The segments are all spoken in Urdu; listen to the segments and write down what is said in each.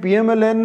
PMLN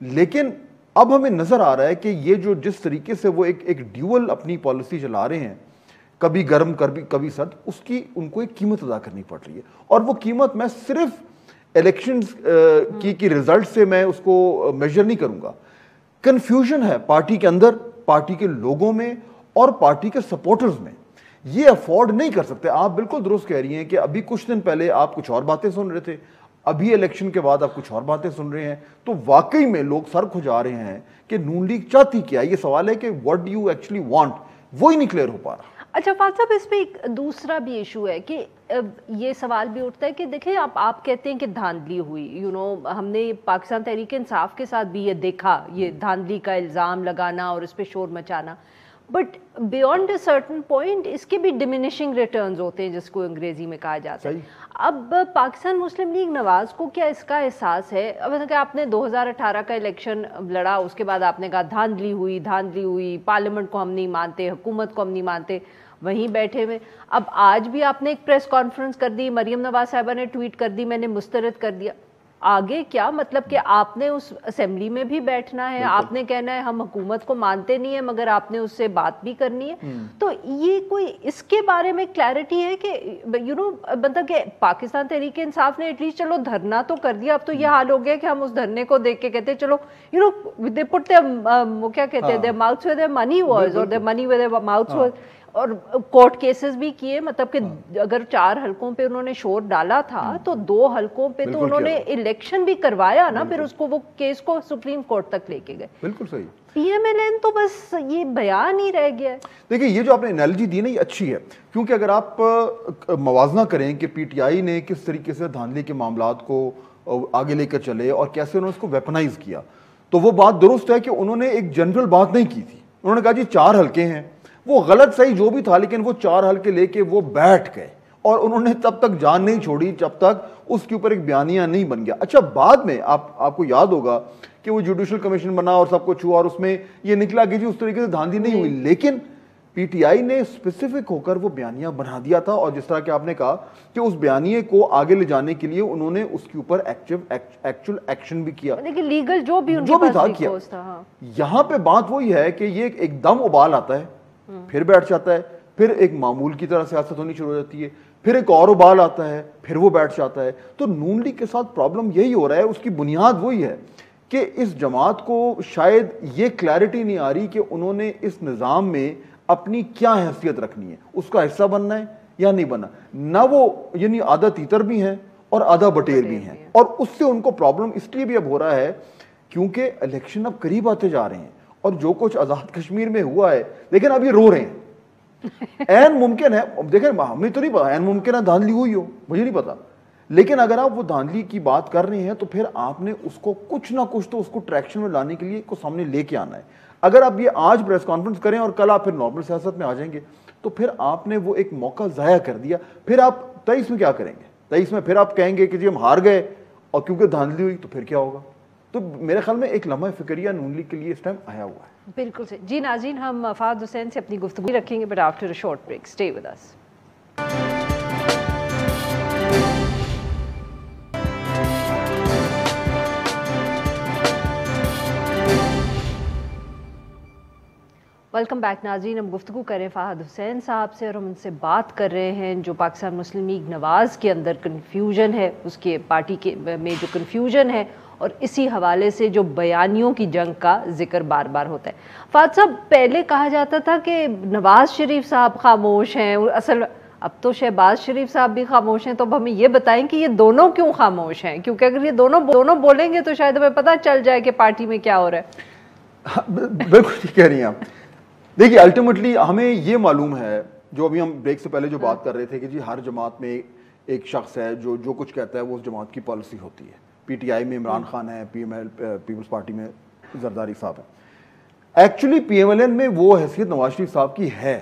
لیکن اب ہمیں نظر آ رہا ہے کہ یہ جو جس طریقے سے وہ ایک ڈیول اپنی پالیسی چلا رہے ہیں, کبھی گرم کبھی سرد, اس کی ان کو ایک قیمت ادا کرنی پڑ رہی ہے. اور وہ قیمت میں صرف الیکشنز کی ریزلٹ سے میں اس کو میجر نہیں کروں گا. کنفیوژن ہے پارٹی کے اندر, پارٹی کے لوگوں میں اور پارٹی کے سپورٹرز میں. یہ افورڈ نہیں کر سکتے. آپ بالکل درست کہہ رہی ہیں کہ ابھی کچھ دن پہلے آپ کچھ اور باتیں سن رہے تھے, ابھی الیکشن کے بعد آپ کچھ اور باتیں سن رہے ہیں. تو واقعی میں لوگ سر کھجا رہے ہیں کہ نون لیگ چاہتی کیا. یہ سوال ہے کہ what do you actually want, وہی نہیں کلیئر ہو پا رہا. اچھا فاضل صاحب, اس پہ ایک دوسرا بھی ایشو ہے کہ یہ سوال بھی اٹھتا ہے کہ دیکھیں آپ کہتے ہیں کہ دھاندلی ہوئی, ہم نے پاکستان تحریک انصاف کے ساتھ بھی یہ دیکھا, یہ دھاندلی کا الزام لگانا اور اس پہ شور مچانا, but beyond a certain point اس کے بھی ڈیمینشنگ ریٹرنز ہوتے ہیں جس کو انگریزی میں کہا جاتا ہے. اب پاکستان مسلم لیگ نواز کو کیا اس کا احساس ہے؟ اب کہ آپ نے 2018 کا الیکشن لڑا, اس کے بعد آپ نے کہا دھاندلی ہوئی, پارلیمنٹ کو ہم نہیں مانتے, حکومت کو ہم نہیں مانتے, وہیں بیٹھے ہوئے. اب آج بھی آپ نے ایک پریس کانفرنس کر دی, مریم نواز صاحبہ نے ٹویٹ کر دی, میں نے مسترد کر دیا. آگے کیا مطلب کہ آپ نے اس اسمبلی میں بھی بیٹھنا ہے, آپ نے کہنا ہے ہم حکومت کو مانتے نہیں ہیں مگر آپ نے اس سے بات بھی کرنی ہے. تو یہ کوئی اس کے بارے میں کلیئرٹی ہے کہ مطلب کہ پاکستان تحریک انصاف نے ایٹ لیسٹ چلو دھرنا تو کر دیا, اب تو یہ حال ہو گیا کہ ہم اس دھرنے کو دیکھ کے کہتے ہیں چلو they put their کیا کہتے ہیں their mouths where their money was or their money where their mouths was. اور کورٹ کیسز بھی کیے, مطلب کہ اگر 4 حلقوں پہ انہوں نے شور ڈالا تھا تو 2 حلقوں پہ تو انہوں نے الیکشن بھی کروایا نا, پھر اس کو وہ کیس کو سپریم کورٹ تک لے کے گئے. بالکل صحیح. پی ایم ایل این تو بس یہ بیان ہی رہ گیا ہے. دیکھیں یہ جو آپ نے انالوجی دی نا یہ اچھی ہے, کیونکہ اگر آپ موازنہ کریں کہ پی ٹی آئی نے کس طریقے سے دھاندلی کے معاملات کو آگے لے کر چلے اور کیسے انہوں نے اس کو ویپنائز کیا, تو وہ بات درست ہے کہ انہوں نے ایک جنرل بات نہیں کی تھی. انہوں نے کہا جی 4 حلقے ہیں, وہ غلط صحیح جو بھی تھا, لیکن وہ 4 حلقے لے کے وہ بیٹھ گئے اور انہوں نے تب تک جان نہیں چھوڑی جب تک اس کے اوپر ایک بیانیہ نہیں بن گیا. اچھا بعد میں آپ کو یاد ہوگا کہ وہ جوڈیشل کمیشن بنا اور سب کچھ ہوا اور اس میں یہ نکلا کہ جی اس طریقے سے دھاندلی نہیں ہوئی, لیکن پی ٹی آئی نے اسپیسیفک ہو کر وہ بیانیہ بنا دیا تھا. اور جس طرح کہ آپ نے کہا کہ اس بیانیے کو آگے لے جانے کے لیے انہوں نے اس کے اوپر ایکچوئل ایکشن بھی کیا, لیکن لیگل جو بھی تھا کیا. یہاں پہ بات وہی ہے کہ یہ ایک دم ابال آتا ہے, پھر بیٹھ جاتا ہے, پھر ایک معمول کی طرح سیاست ہونی شروع ہو جاتی ہے, پھر ایک اور ابال آتا ہے, پھر وہ بیٹھ جاتا ہے. تو نون لیگ کے ساتھ پرابلم یہی ہو رہا ہے, اس کی بنیاد وہی ہے کہ اس جماعت کو شاید یہ کلیئرٹی نہیں آ رہی کہ انہوں نے اس نظام میں اپنی کیا حیثیت رکھنی ہے, اس کا حصہ بننا ہے یا نہیں بننا. نہ وہ یعنی آدھا تیتر بھی ہیں اور آدھا بٹیر بھی ہیں, اور اس سے ان کو پرابلم اس لیے بھی اب ہو رہا ہے کیونکہ الیکشن اب قریب آتے جا رہے ہیں اور جو کچھ آزاد کشمیر میں ہوا ہے, لیکن اب یہ رو رہے ہیں. این ممکن ہے, دیکھیں ہمیں تو نہیں پتا, این ممکن ہے دھاندلی ہوئی ہو, مجھے نہیں پتا, لیکن اگر آپ وہ دھاندلی کی بات کر رہے ہیں تو پھر آپ نے اس کو کچھ نہ کچھ تو اس کو ٹریکشن میں لانے کے لیے کو سامنے لے کے آنا ہے. اگر آپ یہ آج پریس کانفرنس کریں اور کل آپ پھر نارمل سیاست میں آ جائیں گے تو پھر آپ نے وہ ایک موقع ضائع کر دیا. پھر آپ 23 میں کیا کریں گے؟ 23 میں پھر آپ کہیں گے کہ جی ہم ہار گئے اور کیونکہ دھاندلی ہوئی تو پھر کیا ہوگا؟ تو میرے خیال میں ایک لمحہ فکریہ نون لیگ کے لیے اس ٹائم آیا ہوا ہے. بالکل سے. جی ناظرین, ہم فہد حسین سے اپنی گفتگو رکھیں گے but after a short break. Stay with us. Welcome back ناظرین. ہم گفتگو کر رہے ہیں فہد حسین صاحب سے اور ہم ان سے بات کر رہے ہیں جو پاکستان مسلم لیگ نواز کے اندر کنفیوژن ہے, اس کے پارٹی کے میں جو کنفیوژن ہے اور اسی حوالے سے جو بیانیوں کی جنگ کا ذکر بار بار ہوتا ہے. فہد صاحب, پہلے کہا جاتا تھا کہ نواز شریف صاحب خاموش ہیں, اصل اب تو شہباز شریف صاحب بھی خاموش ہیں, تو اب ہمیں یہ بتائیں کہ یہ دونوں کیوں خاموش ہیں, کیونکہ اگر یہ دونوں بولیں گے تو شاید ہمیں پتہ چل جائے کہ پارٹی میں کیا ہو رہا ہے. بالکل ٹھیک کہہ رہی ہیں آپ. دیکھیے الٹیمیٹلی ہمیں یہ معلوم ہے, جو ابھی ہم بریک سے پہلے جو بات کر رہے تھے کہ جی ہر جماعت میں ایک شخص ہے جو کچھ کہتا ہے وہ اس جماعت کی پالیسی ہوتی ہے. پی ٹی آئی میں عمران خان ہے, P M L Peoples Party میں زرداری صاحب ہے. Actually P M L N میں وہ حیثیت نواز شریف صاحب کی ہے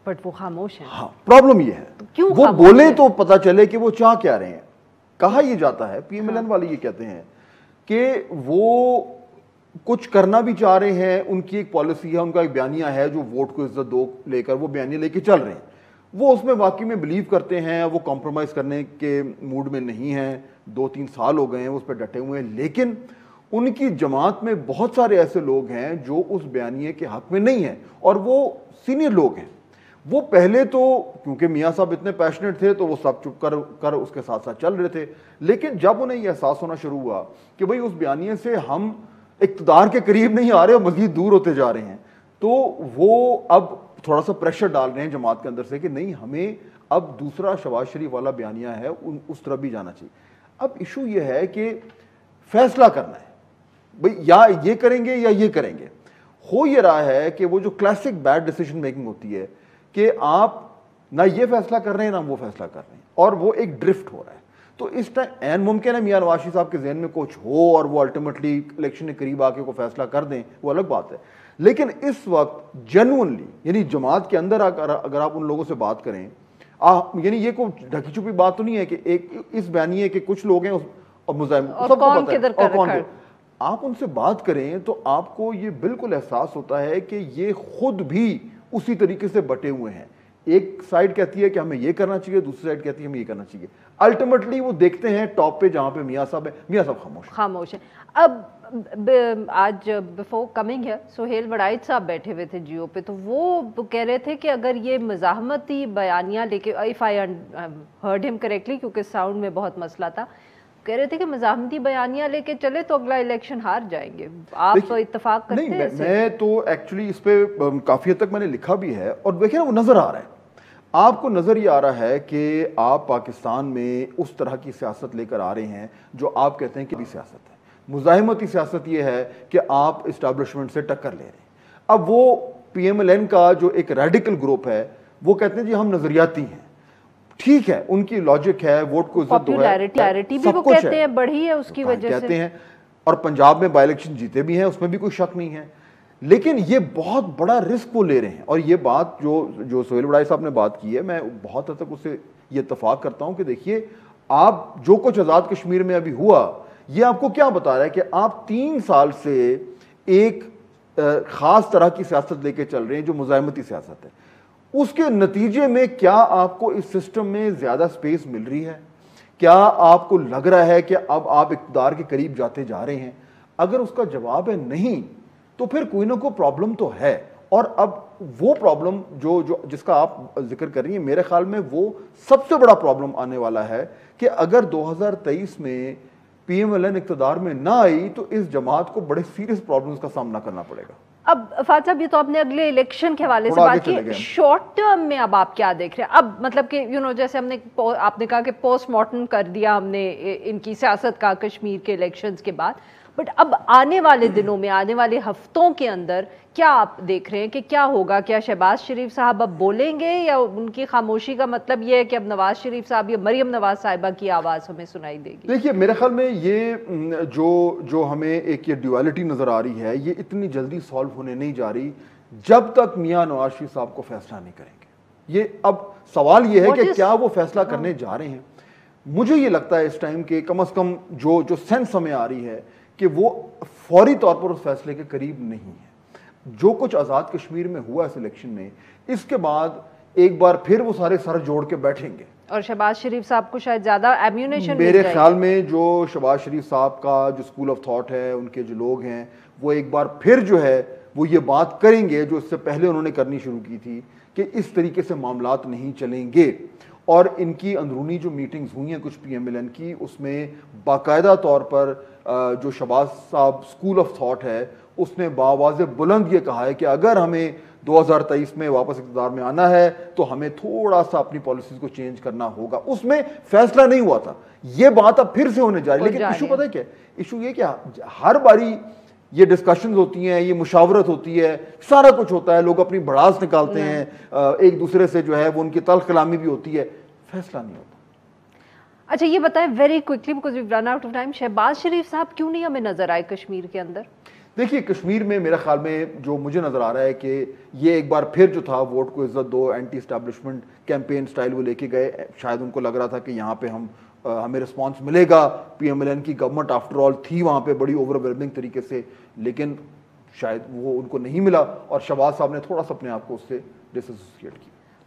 بٹ وہ خاموش ہیں. ہاں, پرابلم یہ ہے وہ بولے تو پتہ چلے کہ وہ چاہ کیا رہے ہیں. کہا یہ جاتا ہے, پی ایم ایل این والے یہ کہتے ہیں کہ وہ کچھ کرنا بھی چاہ رہے ہیں, ان کی ایک پالیسی ہے, ان کا ایک بیانیہ ہے جو ووٹ کو عزت دو لے کر وہ بیانیہ لے کے چل رہے ہیں. وہ اس میں واقعی میں بلیو کرتے ہیں, وہ کمپرومائز کرنے کے موڈ میں نہیں ہیں. 2-3 سال ہو گئے ہیں وہ اس پہ ڈٹے ہوئے ہیں, لیکن ان کی جماعت میں بہت سارے ایسے لوگ ہیں جو اس بیانیے کے حق میں نہیں ہیں اور وہ سینئر لوگ ہیں. وہ پہلے تو کیونکہ میاں صاحب اتنے پیشنیٹ تھے تو وہ سب چپ کر اس کے ساتھ ساتھ چل رہے تھے, لیکن جب انہیں یہ احساس ہونا شروع ہوا کہ بھئی اس بیانیے سے ہم اقتدار کے قریب نہیں آ رہے اور مزید دور ہوتے جا رہے ہیں, تو وہ اب تھوڑا سا پریشر ڈال رہے ہیں جماعت کے اندر سے کہ نہیں, ہمیں اب دوسرا شہباز شریف والا بیانیہ ہے اس طرف بھی جانا چاہیے. اب ایشو یہ ہے کہ فیصلہ کرنا ہے بھئی یا یہ کریں گے یا یہ کریں گے. ہو یہ رہا ہے کہ وہ جو کلاسک بیڈ ڈیسیجن میکنگ ہوتی ہے کہ آپ نہ یہ فیصلہ کر رہے ہیں نہ وہ فیصلہ کر رہے ہیں, اور وہ ایک ڈرفٹ ہو رہا ہے. تو اس ٹائم عین ممکن ہے میاں نواز شریف صاحب کے ذہن میں کچھ ہو اور وہ الٹیمیٹلی الیکشن کے قریب آ کے کو فیصلہ کر دیں, وہ الگ بات ہے. لیکن اس وقت جینوئنلی یعنی جماعت کے اندر اگر آپ ان لوگوں سے بات کریں, یعنی یہ کوئی ڈھکی چھپی بات تو نہیں ہے کہ ایک اس بیانیے کے کچھ لوگ ہیں اور مزاحم سب کو پتہ ہے, آپ ان سے بات کریں تو آپ کو یہ بالکل احساس ہوتا ہے کہ یہ خود بھی اسی طریقے سے بٹے ہوئے ہیں. ایک سائڈ کہتی ہے کہ ہمیں یہ کرنا چاہیے, دوسری سائڈ کہتی ہے ہمیں یہ کرنا چاہیے. الٹیمیٹلی وہ دیکھتے ہیں ٹاپ پہ جہاں پہ میاں صاحب ہے, میاں صاحب خاموش ہیں. اب آج بفور کمنگ ہے سہیل وڑائچ صاحب بیٹھے ہوئے تھے جیو پہ, تو وہ کہہ رہے تھے کہ اگر یہ مزاحمتی بیانیہ لے کے, اف آئی ہرڈ ہم کریکٹلی کیونکہ ساؤنڈ میں بہت مسئلہ تھا, کہہ رہے تھے کہ مزاحمتی بیانیہ لے کے چلے تو اگلا الیکشن ہار جائیں گے. آپ اتفاق کرتے ہیں؟ میں تو ایکچولی اس پہ کافی حد تک میں نے لکھا بھی ہے, اور دیکھیں نا وہ نظر آ رہا ہے, آپ کو نظر یہ آ رہا ہے کہ آپ پاکستان میں اس طرح کی سیاست لے کر آ رہے ہیں جو آپ کہتے ہیں کہ بھی سیاست ہے. مزاحمتی سیاست یہ ہے کہ آپ اسٹیبلشمنٹ سے ٹکر لے رہے ہیں. اب وہ پی ایم ایل این کا جو ایک ریڈیکل گروپ ہے وہ کہتے ہیں جی ہم نظریاتی ہیں. ٹھیک ہے, ان کی لاجک ہے, ووٹ کو عزت دو ہے, بھی وہ کہتے ہیں بڑھی ہے اس کی وجہ سے کہتے ہیں, اور پنجاب میں بائی الیکشن جیتے بھی ہیں, اس میں بھی کوئی شک نہیں ہے. لیکن یہ بہت بڑا رسک وہ لے رہے ہیں, اور یہ بات جو سہیل وڑائچ صاحب نے بات کی ہے میں بہت حد تک اس سے یہ اتفاق کرتا ہوں کہ دیکھیے آپ جو کچھ آزاد کشمیر میں ابھی ہوا یہ آپ کو کیا بتا رہا ہے کہ آپ 3 سال سے ایک خاص طرح کی سیاست لے کے چل رہے ہیں جو مزاحمتی سیاست ہے. اس کے نتیجے میں کیا آپ کو اس سسٹم میں زیادہ سپیس مل رہی ہے؟ کیا آپ کو لگ رہا ہے کہ اب آپ اقتدار کے قریب جاتے جا رہے ہیں؟ اگر اس کا جواب ہے نہیں تو پھر کوئی نہ کوئی پرابلم تو ہے. اور اب وہ پرابلم جس کا آپ ذکر کر رہی ہیں, میرے خیال میں وہ سب سے بڑا پرابلم آنے والا ہے کہ اگر 2023 میں پی ایم ایل این اقتدار میں نہ آئی تو اس جماعت کو بڑے سیریس پرابلمز کا سامنا کرنا پڑے گا. اب فاتح صاحب یہ تو آپ نے اگلے الیکشن کے حوالے سے بات کی, شارٹ ٹرم میں اب آپ کیا دیکھ رہے ہیں؟ اب مطلب کہ جیسے آپ نے کہا کہ پوسٹ مارٹم کر دیا ہم نے ان کی سیاست کا کشمیر کے الیکشنز کے بعد, بٹ اب آنے والے دنوں میں, آنے والے ہفتوں کے اندر کیا آپ دیکھ رہے ہیں کہ کیا ہوگا؟ کیا شہباز شریف صاحب اب بولیں گے یا ان کی خاموشی کا مطلب یہ ہے کہ اب نواز شریف صاحب یا مریم نواز صاحبہ کی آواز ہمیں سنائی دے گی؟ دیکھیے میرے خیال میں یہ جو ہمیں ایک یہ ڈیویلٹی نظر آ رہی ہے یہ اتنی جلدی سالو ہونے نہیں جا رہی جب تک میاں نواز شریف صاحب کو فیصلہ نہیں کریں گے. یہ اب سوال یہ ہے کہ کیا وہ فیصلہ کرنے جا رہے ہیں. مجھے یہ لگتا ہے اس ٹائم کہ کم از کم جو سینس ہمیں آ رہی ہے کہ وہ فوری طور پر اس فیصلے کے قریب نہیں ہے. جو کچھ آزاد کشمیر میں ہوا اس الیکشن میں, اس کے بعد ایک بار پھر وہ سارے سر جوڑ کے بیٹھیں گے, اور شہباز شریف صاحب کو شاید زیادہ ایمیونیشن میرے خیال میں جو شہباز شریف صاحب کا جو اسکول آف تھاٹ ہے, ان کے جو لوگ ہیں, وہ ایک بار پھر جو ہے وہ یہ بات کریں گے جو اس سے پہلے انہوں نے کرنی شروع کی تھی کہ اس طریقے سے معاملات نہیں چلیں گے. اور ان کی اندرونی جو میٹنگز ہوئی ہیں کچھ پی ایم ایل این کی, اس میں باقاعدہ طور پر جو شہباز صاحب اسکول آف تھاٹ ہے اس نے بآواز بلند یہ کہا ہے کہ اگر ہمیں 2023 میں واپس اقتدار میں آنا ہے تو ہمیں تھوڑا سا اپنی پالیسیز کو چینج کرنا ہوگا. اس میں فیصلہ نہیں ہوا تھا, یہ بات اب پھر سے ہونے جا رہی ہے. لیکن ایشو پتہ ہے کیا ایشو یہ کہ ہر باری یہ ڈسکشنز ہوتی ہیں, یہ مشاورت ہوتی ہے, سارا کچھ ہوتا ہے, لوگ اپنی بڑاس نکالتے ہیں ایک دوسرے سے, جو ہے وہ ان کی تلخ کلامی بھی ہوتی ہے, فیصلہ نہیں ہوتا. اچھا یہ بتائیں very quickly because we run out of time, Shahbaz Sharif صاحب کیوں نہیں ہمیں نظر آئے کشمیر کے اندر؟ دیکھیے کشمیر میں میرے خیال میں جو مجھے نظر آ رہا ہے کہ یہ ایک بار پھر جو تھا ووٹ کو عزت دو اینٹی اسٹیبلشمنٹ کیمپین سٹائل وہ لے کے گئے. شاید ان کو لگ رہا تھا کہ یہاں پہ ہمیں رسپانس ملے گا, پی ایم ایل این کی گورنمنٹ آفٹر آل تھی وہاں پہ بڑی اوور ویلمنگ طریقے سے, لیکن شاید وہ ان کو نہیں ملا اور شہباز صاحب نے تھوڑا سا اپنے آپ کو اس سے ڈس ایسوسیٹ کیا.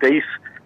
23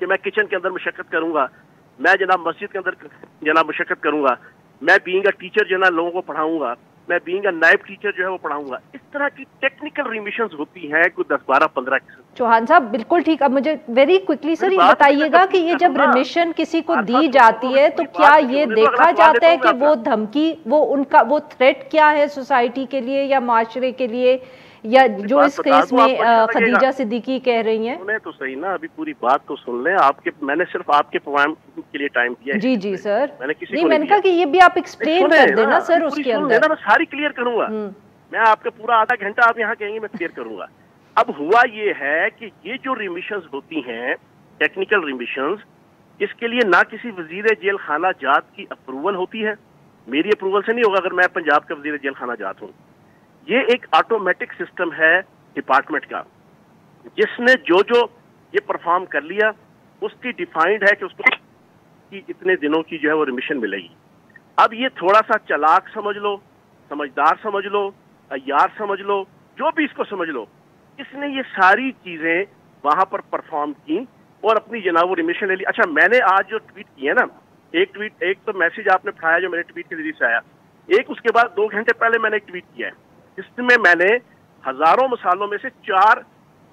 کہ میں کچن کے اندر مشقت کروں گا, میں جناب مسجد کے اندر جناب مشقت کروں گا, میں بینگ اے ٹیچر جو ہے نا لوگوں کو پڑھاؤں گا, میں بینگ اے نائب ٹیچر جو ہے وہ پڑھاؤں گا. اس طرح کی ٹیکنیکل ریمیشنز ہوتی ہیں کوئی 10-12-15 قسم. چوہان صاحب بالکل ٹھیک. اب مجھے ویری کوئکلی سر یہ بتائیے گا کہ یہ جب ریمیشن کسی کو دی جاتی ہے تو کیا یہ دیکھا جاتا ہے کہ وہ دھمکی, وہ ان کا وہ تھریٹ کیا ہے سوسائٹی کے لیے یا معاشرے کے لیے, یا جو اس کیس میں خدیجہ صدیقی کہہ رہی ہیں؟ سنیں تو صحیح نا, ابھی پوری بات تو سن لیں. آپ کے میں نے صرف آپ کے پروگرام کے لیے ٹائم دیا ہے. جی جی سر, میں نے کسی نہیں کو میں نے کہا کہ یہ بھی آپ ایکسپلین کر دینا سر اس کے اندر. میں ساری کلیئر کروں گا, میں آپ کا پورا آدھا گھنٹہ آپ یہاں کہیں گے میں کلیئر کروں گا. اب ہوا یہ ہے کہ یہ جو ریمیشنز ہوتی ہیں ٹیکنیکل ریمیشنز, اس کے لیے نہ کسی وزیر جیل خانہ جات کی اپروول ہوتی ہے, میری اپروول سے نہیں ہوگا اگر میں پنجاب کا وزیر جیل خانہ جات ہوں. یہ ایک آٹومیٹک سسٹم ہے ڈپارٹمنٹ کا, جس نے جو یہ پرفارم کر لیا اس کی ڈیفائنڈ ہے کہ اس کو اتنے دنوں کی جو ہے وہ ریمیشن ملے گی. اب یہ تھوڑا سا چلاک سمجھ لو, سمجھدار سمجھ لو, عیار سمجھ لو, جو بھی اس کو سمجھ لو, اس نے یہ ساری چیزیں وہاں پر پرفارم کی اور اپنی جناب وہ ریمیشن لے لی. اچھا میں نے آج جو ٹویٹ کی ہے نا, ایک تو میسج آپ نے پڑھایا جو میرے ٹویٹ کے ذریعے سے آیا, ایک اس کے بعد 2 گھنٹے پہلے میں نے ایک ٹویٹ کیا ہے, جس میں میں نے ہزاروں مثالوں میں سے 4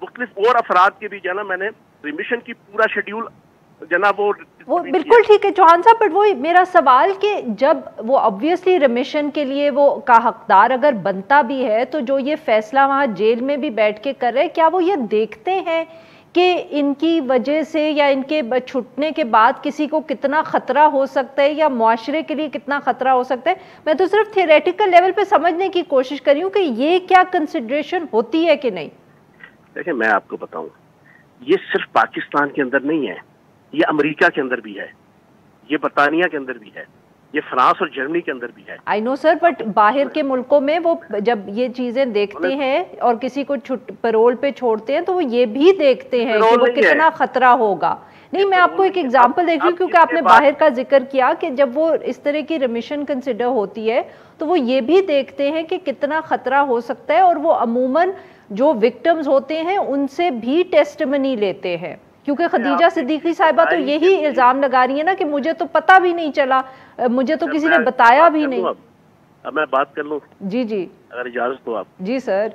مختلف اور افراد کے بھی جو ہے نا میں نے ریمیشن کی پورا شیڈیول جناب وہ بالکل ٹھیک ہے چوہان صاحب. بٹ وہ میرا سوال کہ جب وہ obviously ریمیشن کے لیے وہ کا حقدار اگر بنتا بھی ہے تو جو یہ فیصلہ وہاں جیل میں بھی بیٹھ کے کر رہے, کیا وہ یہ دیکھتے ہیں کہ ان کی وجہ سے یا ان کے چھٹنے کے بعد کسی کو کتنا خطرہ ہو سکتا ہے یا معاشرے کے لیے کتنا خطرہ ہو سکتا ہے؟ میں تو صرف تھیوریٹیکل لیول پہ سمجھنے کی کوشش کر رہی ہوں کہ یہ کیا کنسیڈریشن ہوتی ہے کہ نہیں. دیکھیں میں آپ کو بتاؤں, یہ صرف پاکستان کے اندر نہیں ہے, یہ امریکہ کے اندر بھی ہے, یہ برطانیہ کے اندر بھی ہے, یہ فرانس اور جرمنی کے اندر بھی ہے. آئی نو سر, بٹ باہر کے ملکوں میں وہ جب یہ چیزیں دیکھتے ہیں اور کسی کو پیرول پہ چھوڑتے ہیں تو وہ یہ بھی دیکھتے ہیں کہ وہ کتنا خطرہ ہوگا. نہیں میں آپ کو ایک ایگزامپل دیکھ رہی ہوں کیونکہ آپ نے باہر کا ذکر کیا کہ جب وہ اس طرح کی ریمیشن کنسیڈر ہوتی ہے تو وہ یہ بھی دیکھتے ہیں کہ کتنا خطرہ ہو سکتا ہے, اور وہ عموماً جو وکٹمز ہوتے ہیں ان سے بھی ٹیسٹمنی لیتے ہیں. کیونکہ خدیجہ صدیقی صاحبہ تو یہی الزام لگا رہی ہے نا کہ مجھے تو پتہ بھی نہیں چلا, مجھے تو کسی نے بتایا بھی نہیں. اب میں بات کر لوں؟ جی جی اگر اجازت ہو آپ. جی سر.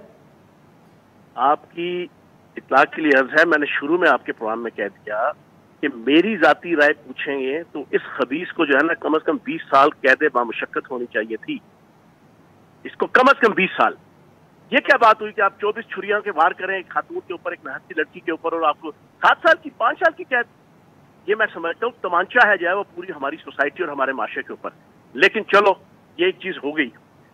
آپ کی اطلاع کے لیے عرض ہے, میں نے شروع میں آپ کے پروگرام میں کہہ دیا کہ میری ذاتی رائے پوچھیں گے تو اس خبیث کو جو ہے نا کم از کم 20 سال قید بامشقت ہونی چاہیے تھی, اس کو کم از کم 20 سال. یہ کیا بات ہوئی کہ آپ 24 چھریاں کے وار کریں ایک خاتون کے اوپر, ایک نہتی لڑکی کے اوپر, اور آپ کو 7 سال کی 5 سال کی قید. یہ میں سمجھتا ہوں تمانچہ ہے جو ہے وہ پوری ہماری سوسائٹی اور ہمارے معاشرے کے اوپر. لیکن چلو یہ ایک چیز ہو گئی.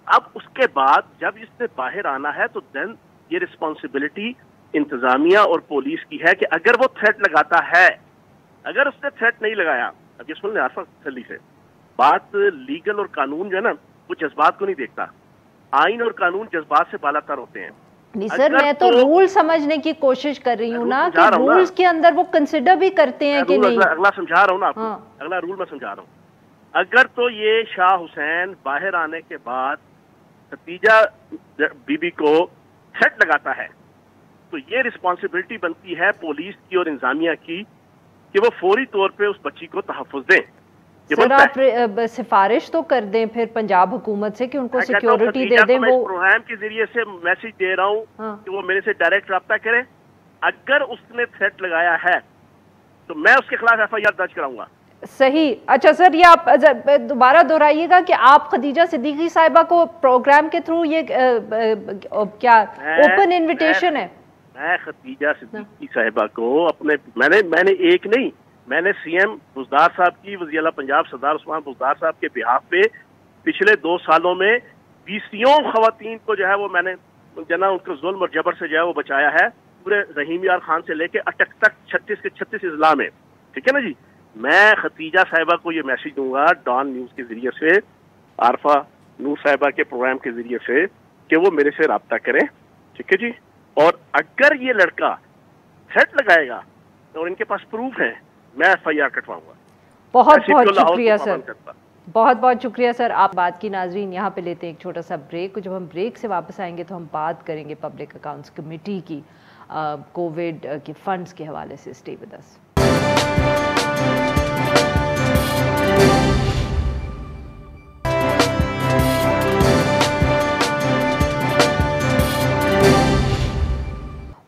اب اس کے بعد جب اس نے باہر آنا ہے تو دین یہ رسپانسبلٹی انتظامیہ اور پولیس کی ہے کہ اگر وہ تھریٹ لگاتا ہے, اگر اس نے تھریٹ نہیں لگایا, اب یہ سن لیں عارفہ تسلی سے بات, لیگل اور قانون جو ہے نا وہ جذبات کو نہیں دیکھتا, آئین اور قانون جذبات سے بالا تر ہوتے ہیں. نہیں سر, میں تو رول سمجھنے کی کوشش کر رہی ہوں نا کہ رولز کے اندر وہ کنسیڈر بھی کرتے ہیں کہ نہیں. اگلا سمجھا رہا ہوں نا آپ کو, اگلا رول میں سمجھا رہا ہوں. اگر تو یہ شاہ حسین باہر آنے کے بعد خدیجہ بی بی کو تھریٹ لگاتا ہے تو یہ رسپانسبلٹی بنتی ہے پولیس کی اور انتظامیہ کی کہ وہ فوری طور پہ اس بچی کو تحفظ دیں. سر آپ سفارش تو کر دیں پھر پنجاب حکومت سے کہ ان کو سیکیورٹی دے دیں. وہ پروگرام کے ذریعے سے میسج دے رہا ہوں کہ وہ میرے سے ڈائریکٹ رابطہ کریں. اگر اس نے تھریٹ لگایا ہے تو میں اس کے خلاف ایف آئی آر درج کراؤں گا. صحیح. اچھا سر, یہ آپ دوبارہ دہرائیے گا کہ آپ خدیجہ صدیقی صاحبہ کو پروگرام کے تھرو یہ کیا اوپن انویٹیشن ہے؟ میں خدیجہ صدیقی صاحبہ کو اپنے میں نے ایک نہیں, میں نے سی ایم بزدار صاحب کی, وزیر اعلیٰ پنجاب سردار عثمان بزدار صاحب کے بہاف پہ پچھلے 2 سالوں میں 20 خواتین کو جو ہے وہ میں نے جنا ان کو ظلم اور جبر سے جو ہے وہ بچایا ہے, پورے رحیم یار خان سے لے کے اٹک تک 36 کے 36 اضلاع میں. ٹھیک ہے نا جی. میں خدیجہ صاحبہ کو یہ میسج دوں گا ڈان نیوز کے ذریعے سے, عارفہ نور صاحبہ کے پروگرام کے ذریعے سے, کہ وہ میرے سے رابطہ کریں. ٹھیک ہے جی. اور اگر یہ لڑکا تھریٹ لگائے گا اور ان کے پاس پروف ہے, میں ایف آئی آر کٹواؤں گا. بہت بہت شکریہ سر, بہت بہت شکریہ سر. آپ بات کی ناظرین یہاں پہ لیتے ہیں ایک چھوٹا سا بریک. جب ہم بریک سے واپس آئیں گے تو ہم بات کریں گے پبلک اکاؤنٹس کمیٹی کی کووڈ کے فنڈز کے حوالے سے. Stay with us.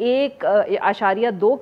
1.2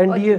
NDA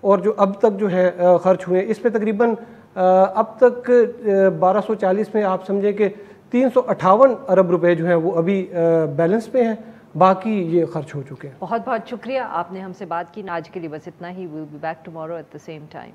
اور جو اب تک جو ہے خرچ ہوئے اس پہ تقریباً اب تک 1240 میں آپ سمجھیں کہ 358 ارب روپے جو ہیں وہ ابھی بیلنس پہ ہیں، باقی یہ خرچ ہو چکے ہیں۔ بہت بہت شکریہ، آپ نے ہم سے بات کی۔ آج کے لیے بس اتنا ہی، we'll be back tomorrow at the same time.